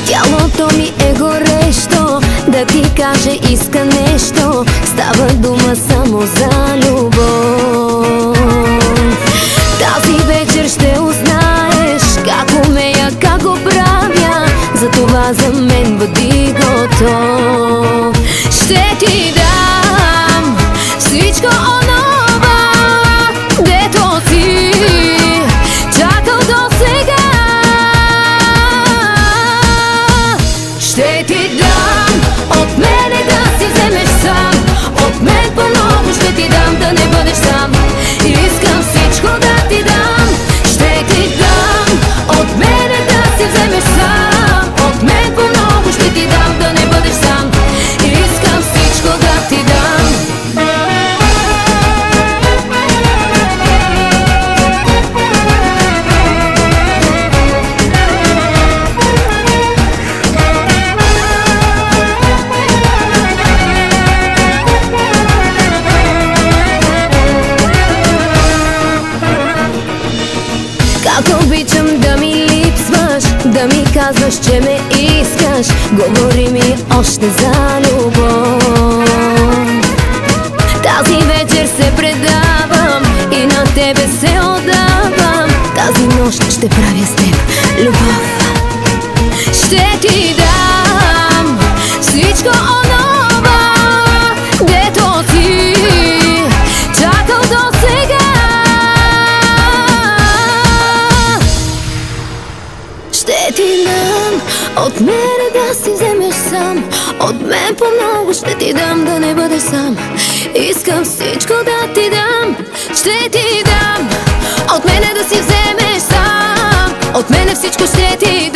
Тялото ми е горещо, да ти каже иска нещо. Става дума само за любов. Тази вечер ще узнаеш как умея, как го правя. Затова за мен бъди готов. Ще ти дам всичко онова, дето си чакал досега. Ще ти дам от мене да си вземеш сам. От мен по-много ще ти дам, да не бъдеш сам. Искам всичко да ти дам. Ще ти дам от мене да си вземеш сам. От мен по-много ще ти дам, да не бъдеш сам. Искам всичко да ти дам. Как обичам да ми липсваш, да ми казваш, че ме искаш. Говори ми още за любов. Тази вечер се предавам и на тебе се отдавам. Тази нощ ще правя с теб любов. Ще ти дам всичко онова, дето си чакал досега. Ще ти дам от мене да си вземеш сам. От мен по-много ще ти дам, да не бъдеш сам. Искам всичко да ти дам. Ще ти дам от мене да си вземеш сам. От мене всичко ще ти дам.